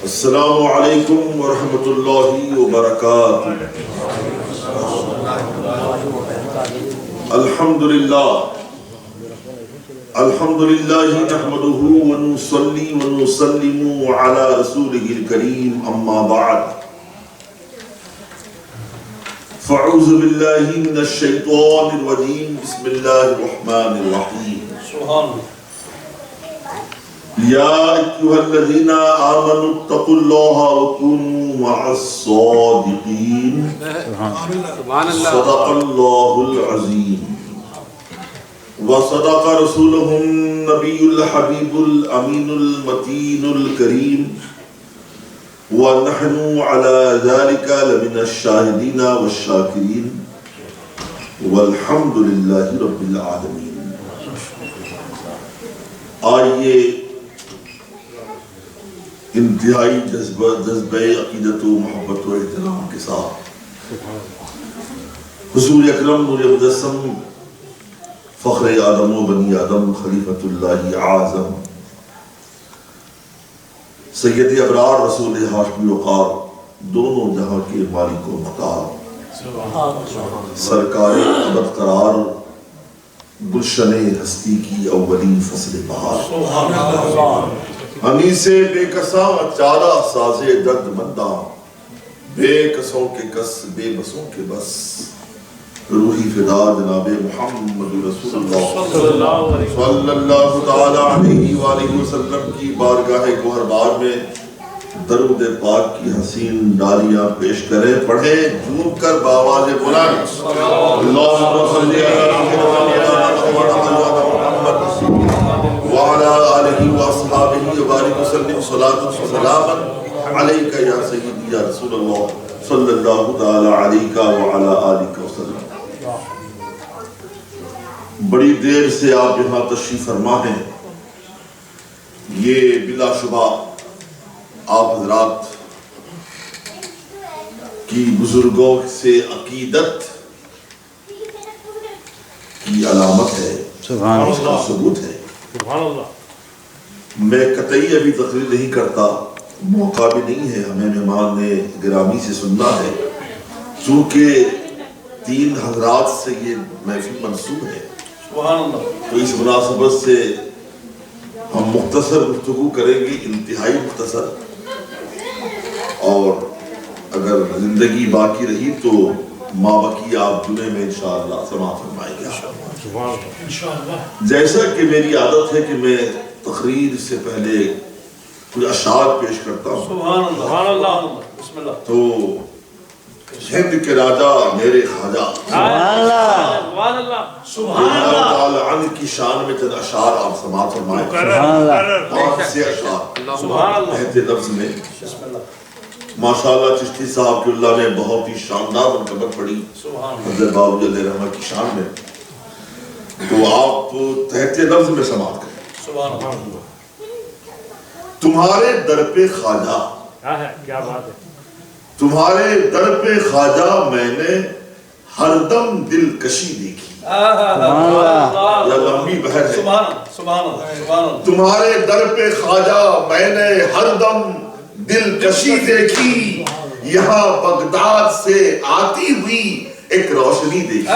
السلام علیکم ورحمۃ اللہ وبرکاتہ۔ الحمدللہ نحمدہ ونصلی ونسلم علی رسولہ الکریم، اما بعد فاعوذ باللہ من الشیطان الرجیم، بسم اللہ الرحمن الرحیم۔ سبحان اللہ۔ یا ایھا الذین آمنوا اتقوا اللہ وکونوا مع الصادقین، صدق اللہ العظیم وصدق رسولہ النبی الحبیب الامین المتین الکریم، ونحن علی ذلک لمن الشاہدین والشاکرین، والحمد للہ رب العالمین۔ آئیے انتہائی جذبہ عقیدت و محبت و احترام کے ساتھ حضور اکرم نور مجسم فخر آدم و بنی آدم خلیفۃ اللہ اعظم سید ابرار رسول ہاشمی وقار، دونوں جہاں کے مالک و مختار، سرکار ابد قرار، گلشن ہستی کی اولین فصل بہار، انیس بے کساں چارہ ساز درد منداں، بے کسوں کے کس بے بسوں کے بس، روحی فدا جناب محمد رسول اللہ صلی اللہ تعالی علیہ وآلہ وسلم کی بارگاہ گوہر بار میں درود پاک کی حسین ڈالیاں پیش کریں، پڑھیں جھوم کر بآواز بلند، اللہم صلی وعلى آلہ واصحابہ وبارک وسلم صلاۃ وسلاما علیک یا سیدی یا رسول اللہ صلی اللہ تعالی علیہ وعلى آلہ وسلم۔ بڑی دیر سے آپ یہاں تشریف فرما ہیں، یہ بلا شبہ آپ حضرات کی بزرگوں سے عقیدت کی علامت ہے، اس کا ثبوت ہے۔ میں قطعی ابھی تقریر نہیں کرتا، موقع بھی نہیں ہے، ہمیں مہمان نے گرامی سے سننا ہے، چونکہ تین حضرات سے یہ محفل منسوب ہے، تو اس مناسبت سے ہم مختصر گفتگو کریں گے، انتہائی مختصر، اور اگر زندگی باقی رہی تو مابقی آپ جمعے میں انشاءاللہ سماعت فرمائیں گے۔ جیسا کہ میری عادت ہے کہ میں تقریر سے پہلے کچھ اشعار پیش کرتا ہوں، سبحان اللہ، بسم اللہ۔ تو ہند کے راجہ میرے خواجہ سبحان اللہ عنہ کی شان میں چند اشعار آپ سماعت فرمائیں، پانچ سے اشعار کہتے لفظ میں۔ ماشاءاللہ چشتی صاحب کی اللہ نے بہت ہی شاندار منقبت پڑھی حضرت بابو علیہ رحمہ کی شان میں، تو آپ تحت لفظ میں سماعت کریں۔ تمہارے در پہ خواجہ، کیا بات ہے، تمہارے در پہ خواجہ میں نے ہر دم دل کشی دیکھی، یا لمبی بحر ہے، تمہارے در پہ خواجہ میں نے ہر دم دل کشی دیکھی، یہاں بغداد سے آتی ہوئی ایک روشنی دیکھی،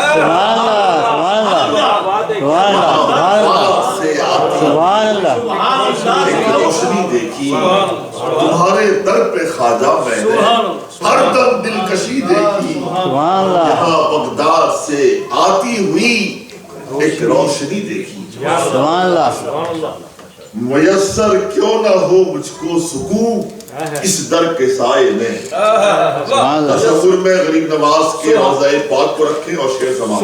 ایک روشنی دیکھی، تمہارے در پہ خواجہ میں نے ہر دم دلکشی دیکھی، یہاں بغداد سے آتی ہوئی ایک روشنی دیکھی، میسر کیوں نہ ہو مجھ کو سکون اس در کے سائے میں۔ تصور میں غریب نواز کے روضہ پاک کو رکھیں اور شعر سماعت،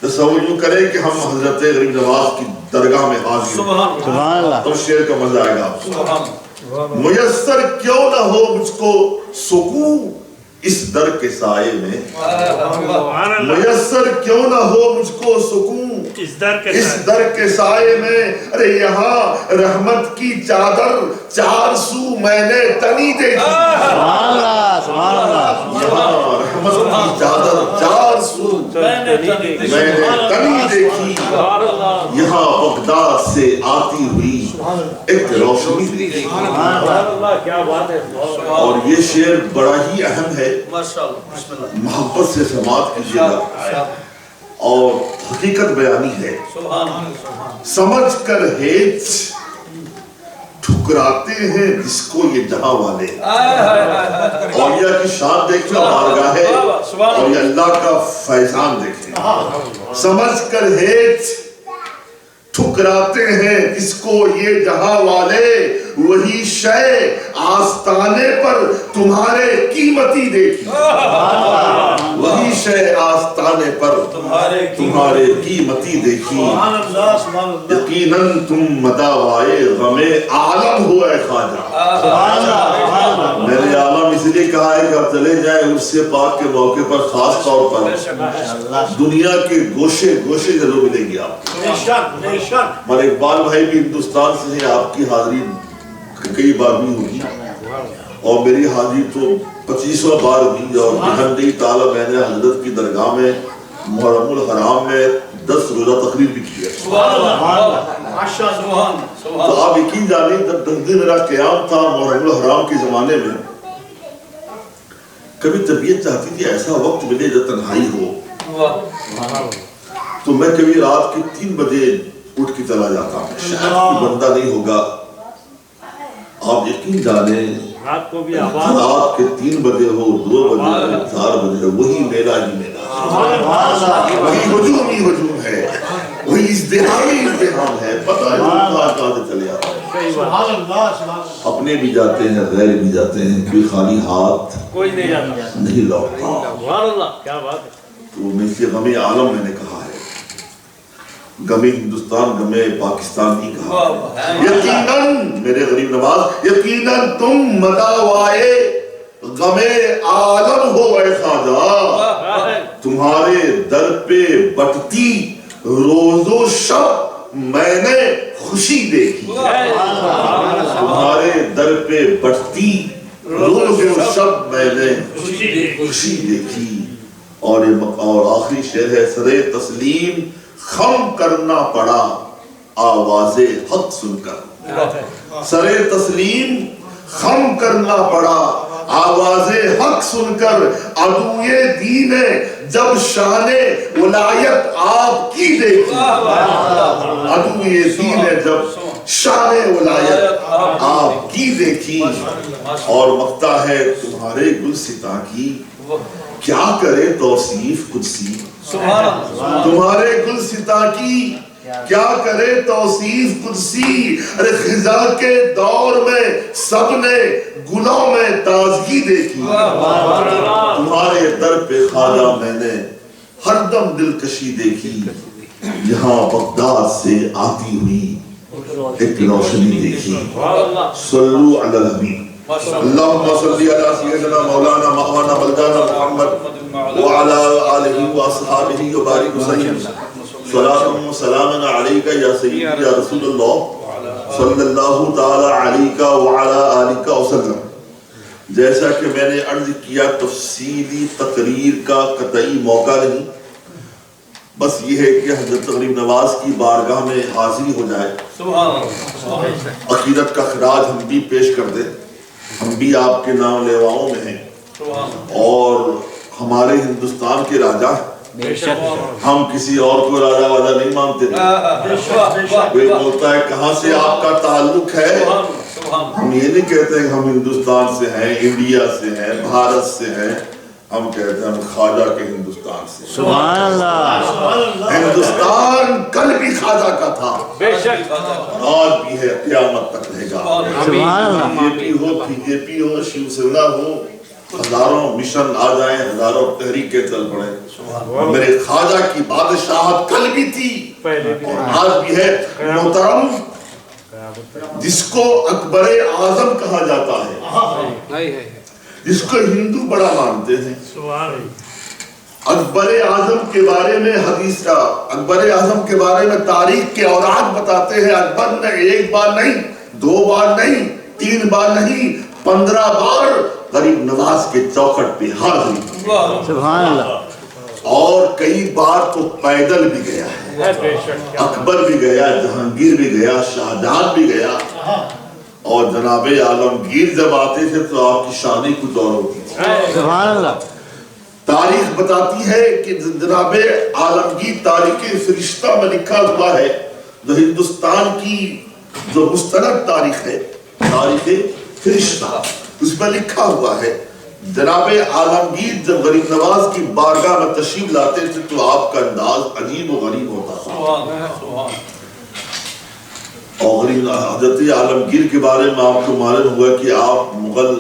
تصور یوں کریں کہ ہم حضرت غریب نواز کی درگاہ میں حاضر، تو شعر کا مزہ آئے گا۔ میسر کیوں نہ ہو مجھ کو سکون اس در کے سائے میں، میسر کیوں نہ ہو مجھ کو سکون اس در کے سائے میں، ارے یہاں رحمت کی چادر چار سو میں نے تنی دیکھی، یہاں رحمت کی چادر چار سو میں نے تنی دیکھی، یہاں بغداد سے آتی ہوئی ایک روشنی دیکھی. اور یہ شعر بڑا ہی اہم ہے, محبت سے سماعت کیجیے گا, اور حقیقت بیانی ہے. سمجھ کر ہیچ ٹھکراتے ہیں جس کو یہ جہاں والے. اولیاء کی شان دیکھیں, بارگاہ ہے, اور یہ اللہ کا فیضان دیکھیں. سمجھ کر ہیچ ٹھکراتے ہیں جس کو یہ جہاں والے, وہی شے آستانے پر تمہارے قیمتی دیکھی. وہی شے آستانے پر تمہارے قیمتی دیکھی. یقیناً تم مداوائے غم عالم ہو اے خواجہ. میں نے عالم اس لیے کہا ہے کہ آپ چلے جائیں اس سے پاک کے موقع پر, خاص طور پر دنیا کے گوشے گوشے ضرور ملیں گے آپ. ہمارے اقبال بھائی بھی ہندوستان سے ہیں, آپ کی حاضری کئی بار بھی ہوگی, اور میری حاضری تو 25واں بار ہوئی. اور بحمدہ تعالیٰ میں نے حضرت کی درگاہ میں محرم الحرام میں 10 روزہ تقریر بھی کی ہے. تو آپ یقین جانیں, جب 10 دن میرا قیام تھا محرم الحرام کے زمانے میں, کبھی طبیعت چاہتی تھی ایسا وقت ملے جب تنہائی ہو, تو میں کبھی رات کے 3 بجے اٹھ کے چلا جاتا ہوں. شاید کوئی بندہ نہیں ہوگا. آپ یقین جانیں, رات کے 3 بجے ہو, 2 بجے ہو, 4 بجے ہو, وہی میلہ ہی میلہ, وہی ہجوم ہی ہجوم ہے, وہی ازدحام ہی ازدحام ہے. پتہ نہیں کہاں سے چلے آتے ہیں. اپنے بھی جاتے ہیں, غیر بھی جاتے ہیں, کوئی خالی ہاتھ کوئی نہیں لوٹتا. تو میں سے غم عالم میں نے کہا ہے, غم ہندوستان غم پاکستان نہیں کہا. یقیناً میرے غریب نواز, یقیناً تم مداوائے غم عالم ہو اے خواجہ. تمہارے در پہ بٹتی روز و شب میں نے خوشی دیکھی. تمہارے در پہ بٹتی روز و شب میں نے خوشی دیکھی. اور آخری شعر ہے, سرے تسلیم خم کرنا پڑا آواز حق سن کر. سرے تسلیم خم کرنا پڑا آواز حق سن کر. عدوئے دین جب شان ولایت آپ کی دیکھی. عدوئے دین جب شان ولایت آپ کی دیکھی. اور مقطع ہے تمہارے گلستاں کی, کیا کرے توصیف قدسی. تمہارے گلستاں کی کیا کرے توصیف قدسی. ارے خزاں کے دور میں سب نے گلوں میں تازگی دیکھی. تمہارے در پہ خواجہ میں نے ہر دم دلکشی دیکھی. یہاں بغداد سے آتی ہوئی ایک روشنی دیکھی. صلو علی الحبیب. اللہم صلی علی سیدنا مولانا مہوانا بلدانا محمد وعلا آلہ واصحابہ وبارک وسلم. صلاة و سلام علیکہ یا سیدی یا رسول اللہ صلی اللہ تعالی علیکہ وعلا آلہ وسلم. جیسا کہ میں نے عرض کیا, تفصیلی تقریر کا قطعی موقع نہیں, بس یہ ہے کہ حضرت غریب نواز کی بارگاہ میں حاضری ہو جائے, عقیدت کا خراج ہم بھی پیش کر دیں. ہم بھی آپ کے نام لیواؤں میں ہیں, اور ہمارے ہندوستان کے راجہ, ہم کسی اور کو راجہ واجہ نہیں مانتے. کوئی بولتا ہے کہاں سے آپ کا تعلق ہے, ہم یہ نہیں کہتے کہ ہم ہندوستان سے ہیں, انڈیا سے ہیں, بھارت سے ہیں. ہم کہتے ہیں ہم خواجہ کے ہندوستان سے. سبحان اللہ. ہندوستان کل بھی خواجہ کا تھا, آج بھی ہے, قیامت تک رہے گا. بی جے پی ہو, پی جے پی ہو, شیو سینا ہو, ہزاروں مشن آ جائیں, ہزاروں تحریکیں چل پڑیں, میرے خواجہ کی بادشاہت کل بھی تھی اور آج بھی ہے. محترم, جس کو اکبر اعظم کہا جاتا ہے, جس کو ہندو بڑا مانتے ہیں, اکبر اعظم کے بارے میں حدیث کا, اکبر اعظم کے بارے میں تاریخ کے اوراق بتاتے ہیں, اکبر نے 1 بار نہیں, 2 بار نہیں, 3 بار نہیں, 15 بار غریب نواز کے چوکھٹ پہ حاضری. سبحان اللہ. اور کئی بار تو پیدل بھی گیا ہے. اکبر بھی گیا، جہانگیر بھی گیا، شاہجہاں بھی گیا، اور جناب عالمگیر جب آتے تھے تو آپ کی شان ہی کچھ اور ہوتی تھی۔ سبحان اللہ۔ تاریخ بتاتی ہے کہ جناب عالمگیر تاریخ فرشتہ میں لکھا ہوا ہے، جو ہندوستان کی جو مستند تاریخ ہے، تاریخ فرشتہ، اس میں لکھا ہوا ہے جناب عالمگیر جب غریب نواز کی بارگاہ میں تشریف لاتے تھے تو آپ کا انداز عجیب و غریب ہوتا تھا۔ اور حضرت عالمگیر کے بارے میں آپ کو معلوم ہوا کہ آپ مغل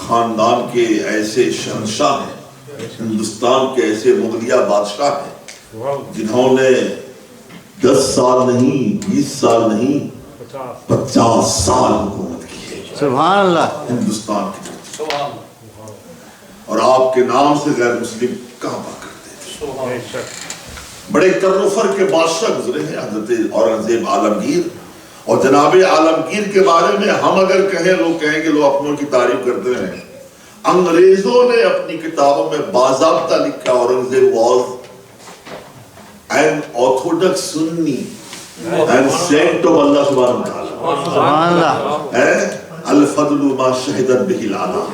خاندان کے ایسے شہنشاہ ہیں، ہندوستان کے ایسے مغلیہ بادشاہ ہیں جنہوں نے 10 سال نہیں، 20 سال نہیں، 50 سال حکومت کی ہے سبحان اللہ۔ ہندوستان کی، اور آپ کے نام سے غیر مسلم کہاں پا کرتے تھے۔ بڑے کرفر کے بادشاہ گزرے ہیں حضرت اورنگزیب عالمگیر، اور جناب عالمگیر کے بارے میں ہم اگر کہیں، لوگ کہیں کہ لوگ اپنوں کی تعریف کرتے ہیں، انگریزوں نے اپنی کتابوں میں باضابطہ لکھا Aurangzeb was an orthodox Sunni and saint of Allah سبحانہ وتعالی۔ سبحان اللہ۔ الفضل ما شہدت بہ العالم۔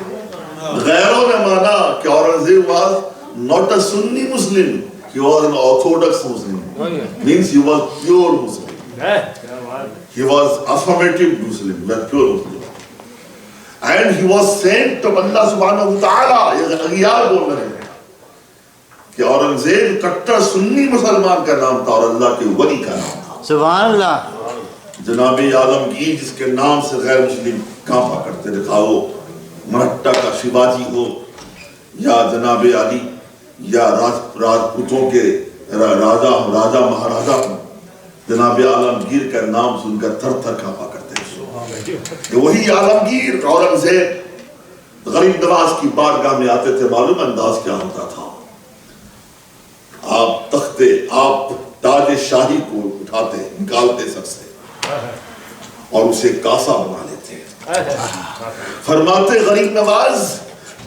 غیروں نے مانا کہ Aurangzeb was not a Sunni Muslim, he was an orthodox Muslim, means he was pure Muslim, he was affirmative Muslim, not pure Muslim, and he was sent of Allah subhanahu wa ta'ala۔ یہ اغیار بول رہے ہیں کہ اورنگزیب کٹر سنی مسلمان کا نام تھا اور اللہ کے ولی کا نام تھا۔ سبحان اللہ۔ جناب عالمگیر جس کے نام سے غیر مسلم کانپا کرتے دکھاؤ، مرہٹا کا شیواجی ہو، یا جناب علی، یا راجپوتوں کے راجہ مہاراجہ ہو، جناب عالمگیر کا نام سن کر تھر تھر کانپا کرتے ہیں۔ وہی عالمگیر اورنگزیب غریب نواز کی بارگاہ میں آتے تھے، معلوم انداز کیا ہوتا تھا؟ آپ تختے، آپ تاج شاہی کو اٹھاتے، نکالتے سب سے، اور اسے کاسا بنا لیتے۔ فرماتے غریب نواز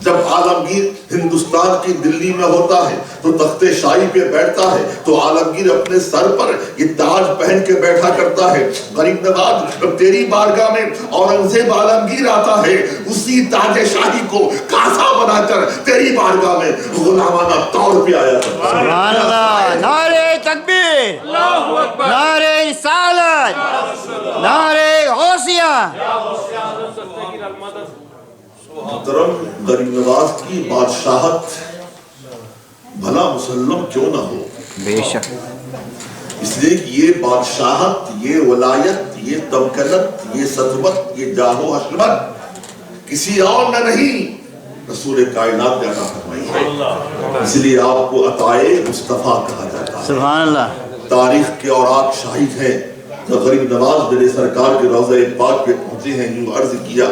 جب عالمگیر ہندوستان کی دلی میں ہوتا ہے تو تخت شاہی پہ بیٹھتا ہے تو عالمگیر اپنے سر پر یہ تاج پہن کے بیٹھا کرتا ہے۔ غریب نواز جب تیری بارگاہ میں اورنگزیب عالمگیر آتا ہے، اسی تاج شاہی کو کاسا بنا کر تیری بارگاہ میں غلامانہ طور پہ آیا کرتا ہے۔ سبحان اللہ۔ نعرہ تکبیر، نعرہ رسالت، نعرہ غوثیہ۔ محترم غریب نواز کی بادشاہت بھلا مسلم کیوں نہ ہو، بے شک، اس لیے کہ یہ بادشاہت، یہ ولایت، یہ تمکنت، یہ سطوت، یہ جاہ و حشمت کسی اور نے نہیں، رسول کائنات نے عطا فرمائی ہے، اس لیے آپ کو عطائے مصطفیٰ کہا جاتا ہے۔ سبحان اللہ۔ تاریخ کے اوراق شاہد ہیں، جب غریب نواز میرے سرکار کے روضہ پاک پہ پہنچے ہیں، یوں عرض کیا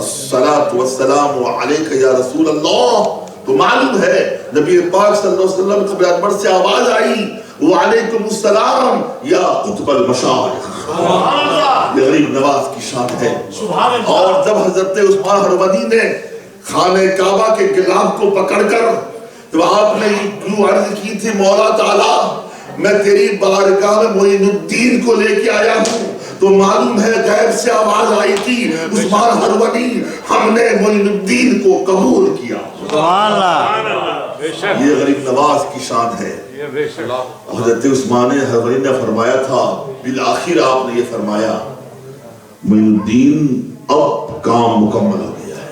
الصلاۃ والسلام علیک یا رسول اللہ، تو معلوم ہے نبی پاک صلی اللہ علیہ وسلم قبل اکبر سے آواز آئی وعلیکم السلام یا قطب المشارق۔ یہ غریب نواز کی شان ہے۔ اور جب حضرت عثمان ہروردی نے خانہ کعبہ کے غلاف کو پکڑ کر تو آپ نے یوں عرض کی تھی مولا تعالیٰ میں تیری بارگاہ میں معین الدین کو لے کے آیا ہوں، تو معلوم ہے غیب سے آواز آئی تھی عثمان ہروردی ہم نے معین الدین کو قبول کیا۔ سبحان اللہ۔ یہ غریب نواز کی شان ہے۔ حضرت عثمان ہروردی نے فرمایا تھا، بالآخر آپ نے یہ فرمایا معین الدین اب کام مکمل ہو گیا ہے۔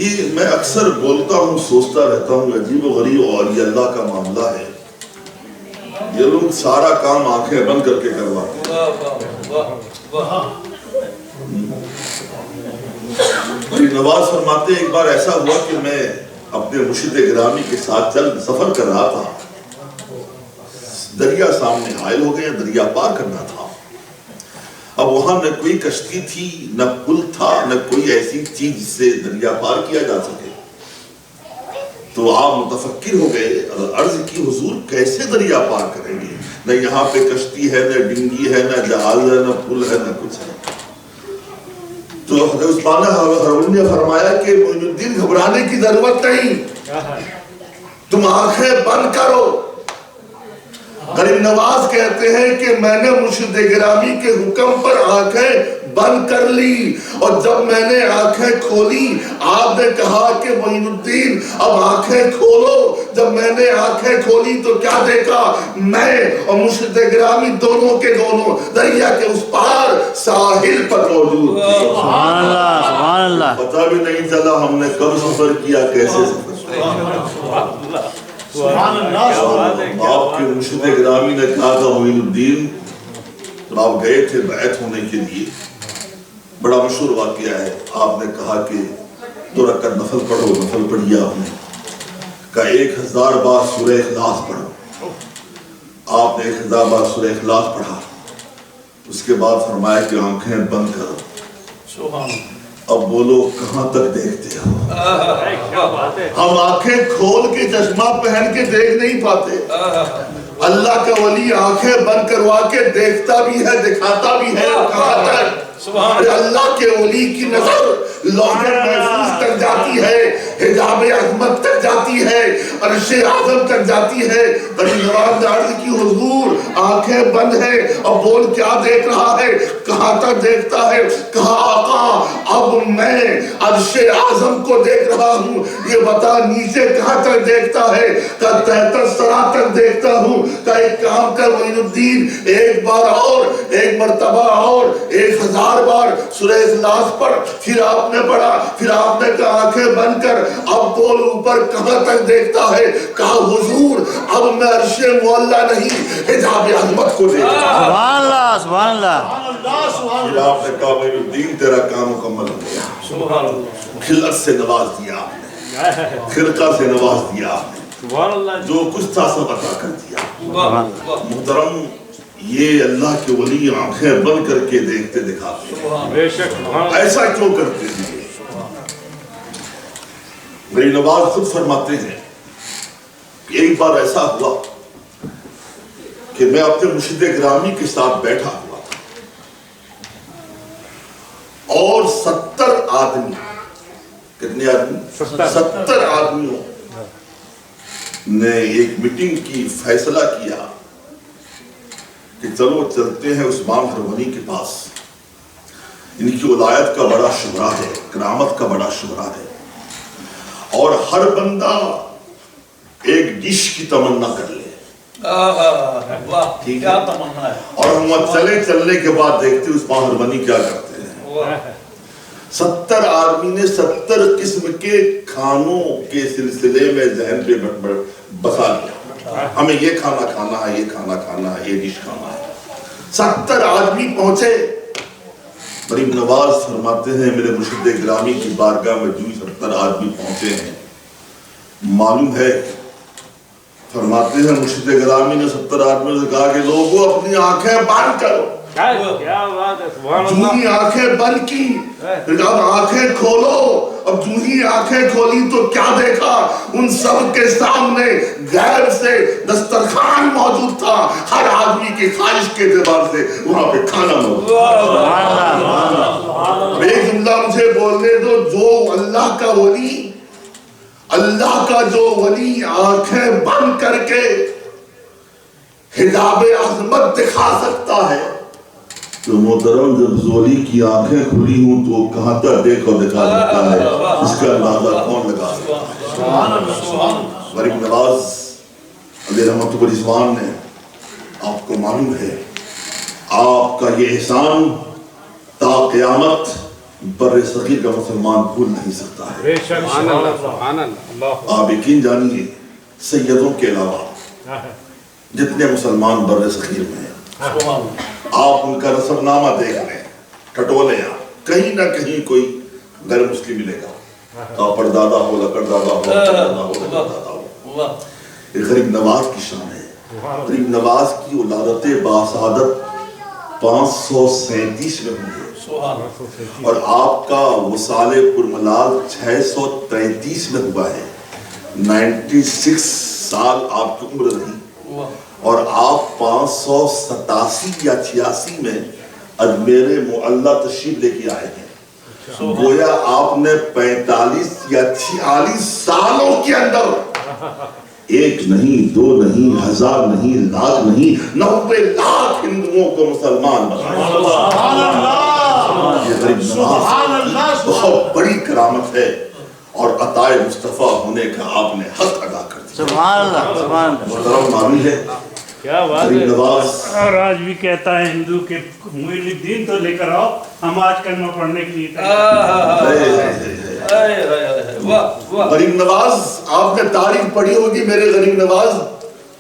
یہ میں اکثر بولتا ہوں، سوچتا رہتا ہوں، عجیب و غریب اور یہ اللہ کا معاملہ ہے، یہ لوگ سارا کام آنکھیں بند کر کے کرواتے ہیں۔ نواز فرماتے ایک بار ایسا ہوا کہ میں اپنے مرشد گرامی کے ساتھ چل سفر کر رہا تھا، دریا سامنے حائل ہو گئے، دریا پار کرنا تھا۔ اب وہاں نہ کوئی کشتی تھی، نہ پل تھا، نہ کوئی ایسی چیز جس سے دریا پار کیا جا سکے، تو آپ متفکر ہو گئے اور عرض کی حضور کیسے دریا پار کریں گے، نہ یہاں پہ کشتی ہے، نہ ڈنگی ہے، نہ جہاز ہے، نہ پل ہے، نہ کچھ ہے۔ تو حضرت عثمان ہروردی نے فرمایا کہ معین الدین گھبرانے کی ضرورت نہیں، تم آنکھیں بند کرو، غریب نواز کہتے ہیں کہ میں نے مرشد گرامی کے حکم پر آنکھیں بند کر لی، اور جب میں نے آنکھیں کھولی آپ نے کہا کہ معین الدین اب آنکھیں کھولو۔ جب میں نے آنکھیں کھولی تو کیا دیکھا؟ میں اور مرشد گرامی دونوں کے دونوں دریا کے اس پار ساحل پر موجود تھے۔ سبحان اللہ سبحان اللہ۔ پتہ بھی نہیں چلا ہم نے کب سفر کیا، کیسے سفر کیا۔ آپ کے مرشد گرامی نے کہا تھا معین الدین جب آپ گئے تھے بیعت ہونے کے لیے، بڑا مشہور واقعہ ہے، آپ نے کہا کہ 2 رکعت نفل پڑھو، نفل پڑھی آپ نے کہا 1000 بار سورہ اخلاص پڑھو، آپ نے 1000 بار سورہ اخلاص پڑھا، اس کے بعد فرمایا کہ آنکھیں بند کرو، اب بولو کہاں تک دیکھتے ہو؟ ہم آنکھیں کھول کے چشمہ پہن کے دیکھ نہیں پاتے، اللہ کا ولی آنکھیں بند کروا کے دیکھتا بھی ہے، دکھاتا بھی ہے، کہاں تک؟ اللہ کے ولی کی نظر لوح محفوظ تک جاتی ہے، حجاب عظمت تک جاتی ہے، عرش اعظم تک جاتی ہے۔ غریب نواز نے عرض کی حضور آنکھیں بند ہے، اب بول کیا دیکھ رہا ہے؟ کہاں تک دیکھتا ہے؟ کہا آقا اب میں عرش اعظم کو دیکھ رہا ہوں، یہ بتا نیچے کہاں تک دیکھتا ہے؟ کہا تحت الثری تک دیکھتا ہوں۔ کہا ایک کام کر معین الدین، ایک بار اور، ایک مرتبہ اور، 1000 بار سورہ اخلاص پڑھ۔ پھر آپ نے پڑھا، پھر آپ نے کہا آنکھیں بند کر، اب بول اوپر کہاں تک دیکھتا ہے؟ کہا حضور اب میں عرش معلی نہیں حجاب عظمت کو دیکھتا ہوں۔ سبحان اللہ سبحان اللہ۔ پھر آپ نے کہا معین الدین تیرا کام مکمل ہو گیا، خلعت سے نواز دیا آپ نے، خرقہ سے نواز دیا آپ نے، جو کچھ تھا سب عطا کر دیا۔ محترم یہ اللہ کے ولی آنکھیں بند کر کے دیکھتے دکھاتے ہیں، ایسا کیوں کرتے ہیں؟ میری نواز خود فرماتے ہیں کہ ایک بار ایسا ہوا کہ میں اپنے مرشد گرامی کے ساتھ بیٹھا ہوا تھا اور 70 آدمی، کتنے آدمی؟ 70 آدمیوں نے ایک میٹنگ کی، فیصلہ کیا کہ چلو چلتے ہیں عثمان ہرونی کے پاس، ان کی ولایت کا بڑا شہرہ ہے، کرامت کا بڑا شہرہ ہے، اور ہر بندہ ایک ڈش کی تمنا کر لے، ٹھیک ہے؟ اور ہم چلنے کے بعد دیکھتے عثمان ہرونی کیا کرتے ہیں۔ 70 آدمی نے 70 قسم کے کھانوں کے سلسلے میں ذہن پہ بسا لیا، ہمیں یہ کھانا کھانا ہے، یہ کھانا کھانا ہے، یہ ڈش کھانا ہے۔ 70 آدمی پہنچے، غریب نواز فرماتے ہیں میرے مرشد گرامی کی بارگاہ میں جو 70 آدمی پہنچے ہیں، معلوم ہے، فرماتے ہیں مرشد گرامی نے 70 آدمیوں سے کہا کہ لوگوں اپنی آنکھیں بند کرو۔ جو ہی آنکھیں بند کی، پھر کہا آنکھیں کھولو، اب جو ہی آنکھیں کھولی تو کیا دیکھا؟ ان سب کے سامنے غیب سے دسترخوان موجود تھا، ہر آدمی کی خواہش کے اعتبار سے وہاں پہ کھانا موجود تھا۔ ایک جملہ مجھے بولنے دو، جو اللہ کا ولی، اللہ کا جو ولی آنکھیں بند کر کے حجاب عظمت دکھا سکتا ہے، تو محترم جب زولی کی آنکھیں کھلی ہوں تو کہاں تک دیکھ اور دکھا سکتا ہے، اس کا اندازہ کون لگا سکتا ہے؟ غریب نواز علیہ رحمت الرضوان نے، آپ کو معلوم ہے آپ کا یہ احسان تا قیامت بر صغیر کا مسلمان بھول نہیں سکتا ہے۔ آپ یقین جانیے سیدوں کے علاوہ جتنے مسلمان بر صغیر میں ہیں، آپ ان کا نسب نامہ دیکھ لیں، ٹٹولے آپ، کہیں نہ کہیں کوئی غیر مسلم ملے گا، پردادا ہو، لکڑدادا ہو، پردادا ہو، لکڑدادا ہو۔ یہ غریب نواز کی شان ہے۔ غریب نواز کی ولادت باسعادت 537 میں ہوئی ہے، اور آپ کا وصال پرملال 633 میں ہوا ہے۔ 96 سال آپ کی عمر رہی، اور آپ 587 یا 86 میں اجمیر معلیٰ تشریف لے کے آئے ہیں۔ گویا آپ نے 45 یا 46 سالوں کے اندر ایک نہیں، دو نہیں، ہزار نہیں، لاکھ نہیں، 90 لاکھ ہندوؤں کو مسلمان بنا یہ غریب نواز بہت بڑی کرامت ہے، اور عطائے مصطفیٰ ہونے کا آپ نے حق ادا کر دیا۔ سبحان اللہ، سبحان اللہ۔ محترم معلوم ہے کیا بات غریب ہے۔ نواز اور آج بھی کہتا ہے ہندو کہ معین الدین تو لے کر آؤ، ہم آج کلمہ پڑھنے کے لیے غریب نواز، آپ نے تاریخ پڑھی ہوگی میرے غریب نواز،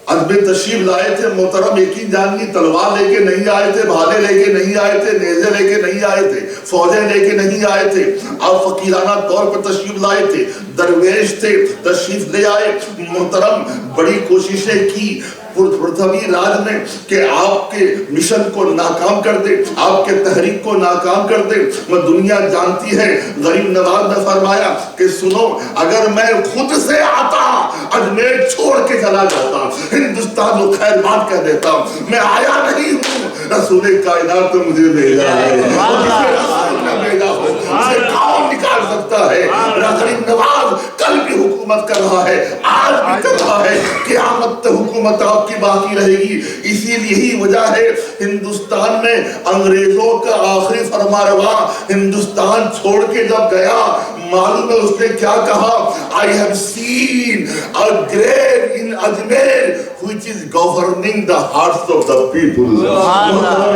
عجب تشریف لائے تھے محترم، یقین جانیے تلوار لے کے نہیں آئے تھے، بھالے لے کے نہیں آئے تھے، نیزے لے کے نہیں آئے تھے، فوجیں لے کے نہیں آئے تھے، آپ فقیرانہ طور پر تشریف لائے تھے، درویش تھے، تشریف لے آئے محترم، بڑی کوششیں کی پرتھوی راج میں کہ آپ کے مشن کو ناکام کر دے، آپ کے تحریک کو ناکام کر دے، وہ دنیا جانتی ہے۔ غریب نواز نے فرمایا کہ سنو، اگر میں خود سے آتا اجمیر چھوڑ کے چلا جاتا، ہندوستان کو خیر بات کہہ دیتا، میں آیا نہیں ہوں، رسول کائنات نے مجھے بھیجا ہے، رسول نے بھیجا ہو، اسے کون نکال سکتا ہے؟ غریب نواز کل بھی حکومت کر رہا ہے، آج بھی کر رہا ہے، قیامت تک حکومت آپ کی باقی رہے گی۔ اسی یہی وجہ ہے ہندوستان میں انگریزوں کا آخری فرمانروا ہندوستان چھوڑ کے جب گیا، معلوم ہے اس نے کیا کہا؟ I have seen a grave in Ajmer which is governing the hearts of the people۔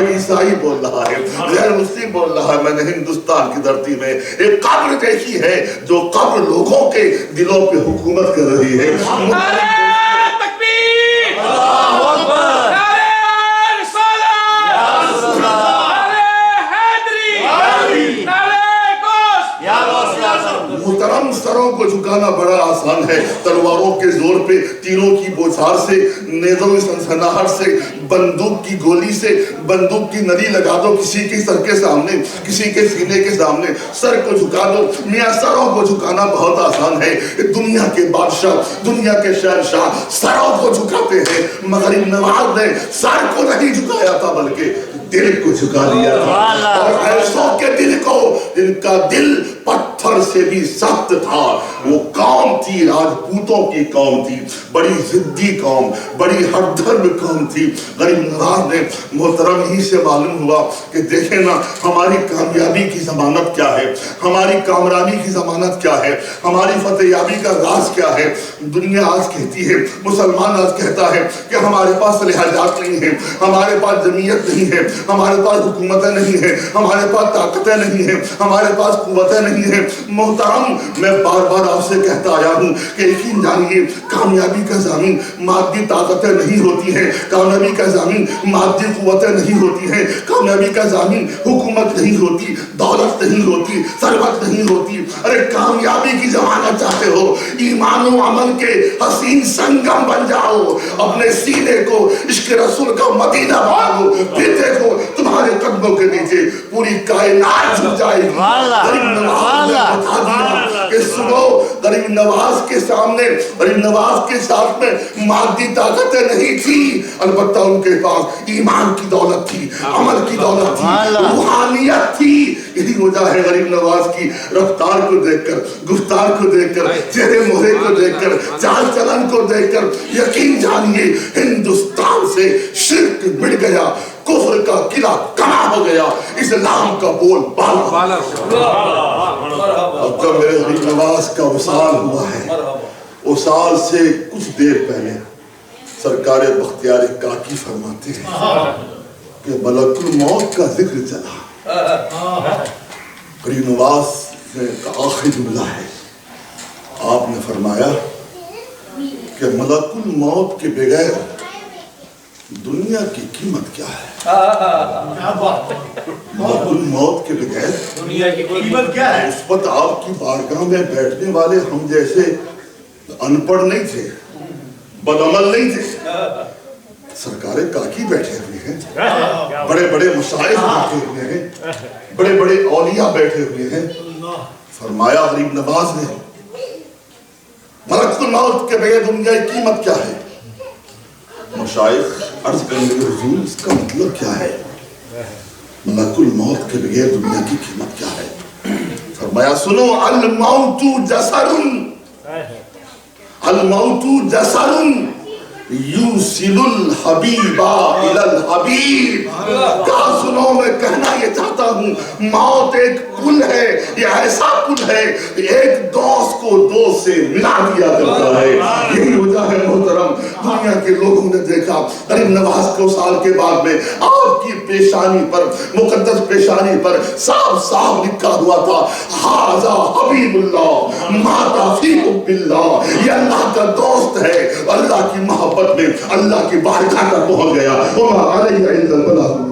عیسائی بول رہا ہے، غیر مسلم بول رہا ہے، میں نے ہندوستان کی دھرتی میں ایک قبر دیکھی ہے جو قبر لوگوں کے دلوں پہ حکومت کر رہی ہے۔ محترم، سروں کو جھکانا بڑا آسان ہے، تلواروں کے زور پہ، تیروں کی بوچھار سے، نیزوں کی سنسناہٹ سے، بندوق کی گولی سے، بندوق کی نلی لگا دو کسی کے سر کے سامنے، کسی کے سینے کے سامنے، سر کو جھکا دو۔ میاں سروں کو جھکانا بہت آسان ہے، دنیا کے بادشاہ، دنیا کے شہنشاہ سروں کو جھکاتے ہیں، مگر نواز نے سر کو نہیں جھکایا تھا بلکہ دل کو جھکا دیا تھا، اور ایسوں کے دل کو جن کا دل پتھر سے بھی سخت تھا۔ وہ قوم تھی، راجپوتوں کی قوم تھی، بڑی ضدی قوم، بڑی ہردرم قوم تھی۔ غریب نواز نے محترم ہی سے معلوم ہوا کہ دیکھیں نا، ہماری کامیابی کی ضمانت کیا ہے، ہماری کامرانی کی ضمانت کیا ہے، ہماری فتح یابی کا راز کیا ہے۔ دنیا آج کہتی ہے، مسلمان آج کہتا ہے کہ ہمارے پاس لحاظات نہیں ہیں، ہمارے پاس جمعیت نہیں ہے، ہمارے پاس حکومتیں نہیں ہیں، ہمارے پاس طاقتیں نہیں ہیں، ہمارے پاس قوتیں نہیں ہیں۔ محترم، میں بار بار آپ سے کہتا آیا ہوں کہ یقین جانیے کامیابی کا ضامن مادی طاقتیں نہیں ہوتی ہیں، کامیابی کا ضامن مادی قوتیں نہیں ہوتی ہیں، کامیابی کا ضامن حکومت نہیں ہوتی، دولت نہیں ہوتی، ثروت نہیں ہوتی۔ ارے کامیابی کی ضمانت چاہتے ہو، ایمان و عمل کے حسین سنگم بن جاؤ، اپنے سینے کو عشق رسول کا مدینہ بنا لو، پھر دیکھو تمہارے قدموں کے نیچے پوری کائنات جھک جائے گی۔ غریب نواز نے بتا دیا کہ سنو، غریب نواز کے سامنے، غریب نواز کے ساتھ میں مادی طاقتیں نہیں تھی، البتہ ان کے پاس ایمان کی دولت تھی، عمل کی دولت تھی، روحانیت تھی۔ یہی وجہ ہے غریب نواز کی رفتار کو دیکھ کر، گفتار کو دیکھ کر، چہرے مہرے کو دیکھ کر، چال چلن کو دیکھ کر یقین جانیے ہندوستان سے شرک مٹ گیا، کفر کا قلعہ کما ہو گیا، اسلام کا بول بالا۔ اب جب میرے غریب نواز کا وصال ہوا ہے، وصال سے کچھ دیر پہلے سرکار بختیار کاکی فرماتے ہیں کہ ملک الموت کا ذکر چلا۔ غریب نواز کا آخری جملہ ہے، آپ نے فرمایا کہ ملک الموت کے بغیر دنیا کی قیمت کیا ہے؟ ملک الموت کے بغیر دنیا کی قیمت کیا ہے؟ اس وقت آپ کی بارگاہ میں بیٹھنے والے ہم جیسے ان پڑھ نہیں تھے، بدعمل نہیں تھے، سرکار کاکی بیٹھے ہوئے ہیں، بڑے بڑے مشائخ بیٹھے ہوئے ہیں، بڑے بڑے اولیاء بیٹھے ہوئے ہیں۔ فرمایا غریب نواز نے ملک الموت کے بغیر دنیا کی قیمت کیا ہے؟ مشائخ عرض کرنے کے حضور اس کا مطلب کیا ہے؟ ملک الموت کے بغیر دنیا کی قیمت کیا ہے؟ فرمایا سنو، الموت جسر، الموت جسر یوصل الحبیب الی الحبیب. کہا سنو میں کہنا یہ چاہتا ہوں موت ایک پل ہے، یہ ایسا پل ہے ایک دوست کو دوست سے ملا دیا کرتا ہے. یہی وجہ ہے محترم دنیا کے لوگوں نے دیکھا غریب نواز کو سال کے بعد میں آپ کی پیشانی پر مقدس پیشانی پر صاف صاف لکھا ہوا تھا ھذا حبیب اللہ مات فی حب اللہ. یہ اللہ کا دوست ہے، اللہ کی محبت میں اللہ کی بارگاہ تک پہنچ گیا. وما علیہ الا البلاغ.